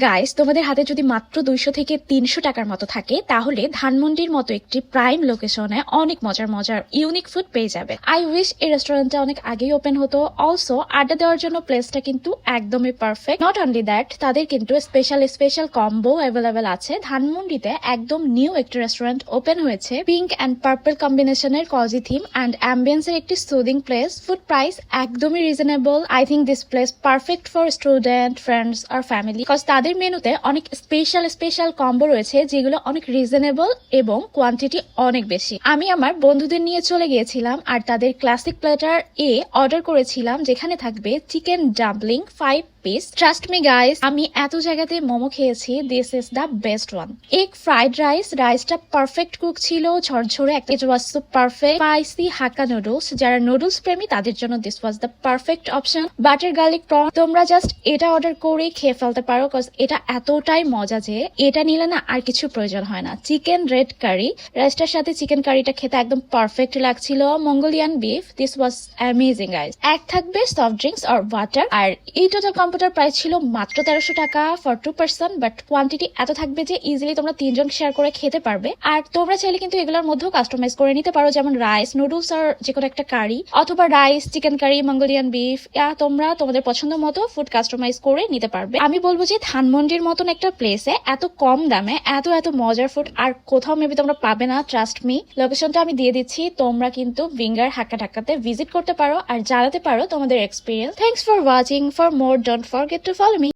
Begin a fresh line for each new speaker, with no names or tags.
Guys, তোমাদের হাতে যদি মাত্র 200 থেকে 300 টাকার মতো থাকে তাহলে ধানমন্ডির মতো একটি প্রাইম লোকেশনে অনেক মজার মজার ইউনিক ফুড পেয়ে যাবে। আই উইশ এই রেস্টুরেন্টটা অনেক আগেই ওপেন হতো। অলসো আড্ডা দেওয়ার জন্য প্লেসটা কিন্তু একদমই পারফেক্ট। নট অনলি দ্যাট, তাদের কিন্তু স্পেশাল কম্বো অ্যাভেলেবেল আছে। ধানমন্ডিতে একদম নিউ একটি রেস্টুরেন্ট ওপেন হয়েছে, পিঙ্ক অ্যান্ড পার্পল কম্বিনেশনের কজি থিম অ্যান্ড অ্যাম্বিয়েন্সের একটি সুদিং প্লেস। ফুড প্রাইস একদমই reasonable. I think this place perfect for student, friends আর ফ্যামিলি, বিকজ তাদের মেনুতে অনেক স্পেশাল কম্বো রয়েছে যেগুলো অনেক রিজনেবল এবং কোয়ান্টিটি অনেক বেশি। আমি আমার বন্ধুদের নিয়ে চলে গিয়েছিলাম আর তাদের ক্লাসিক প্ল্যাটার এ অর্ডার করেছিলাম, যেখানে থাকবে chicken dumpling 5 piece. Trust me guys, আমি এত জায়গাতে মোমো খেয়েছি, this is the best one. Egg fried রাইসটা পারফেক্ট কুক ছিল, ঝরঝরে। It was so perfect. Spicy Hakka noodles, যারা নুডলস প্রেমী তাদের জন্য this was the perfect option. Butter garlic prawn, তোমরা জাস্ট এটা অর্ডার করে খেয়ে ফেলতে পারো, কজ এটা এতটাই মজা যে এটা নিলে না আর কিছু প্রয়োজন হয় না। চিকেন রেড কারি, রাইসটার সাথে চিকেন কারিটা খেতে একদম পারফেক্ট লাগছিল। Mongolian beef, this was amazing guys. এক থাকবে সফট ড্রিঙ্কস আর ওয়াটার। আর এই টোটাল কম্পিউটার প্রাইস ছিল মাত্র 1300 টাকা ফর 2 পারসন, বাট কোয়ান্টিটি এত থাকবে যে ইজিলি তোমরা 3 জন শেয়ার করে খেতে পারবে। আর তোমরা চাইলে কিন্তু এগুলোর মধ্যেও কাস্টমাইজ করে নিতে পারো, যেমন রাইস, নুডলস আর যে কোনো একটা কারি, অথবা rice, chicken curry, Mongolian beef, তোমরা তোমাদের পছন্দ মতো ফুড কাস্টমাইজ করে নিতে পারবে। আমি বলবো যে ধানমন্ডির মতন একটা প্লেসে এত কম দামে এত মজার ফুড আর কোথাও মেবি তোমরা পাবে না। ট্রাস্ট মি, লোকেশনটা আমি দিয়ে দিচ্ছি, তোমরা কিন্তু ভিঙ্গার হাক্কা ঢাকাতে ভিজিট করতে পারো আর জানাতে পারো তোমাদের experience. Thanks for watching. For more, don't forget to follow me.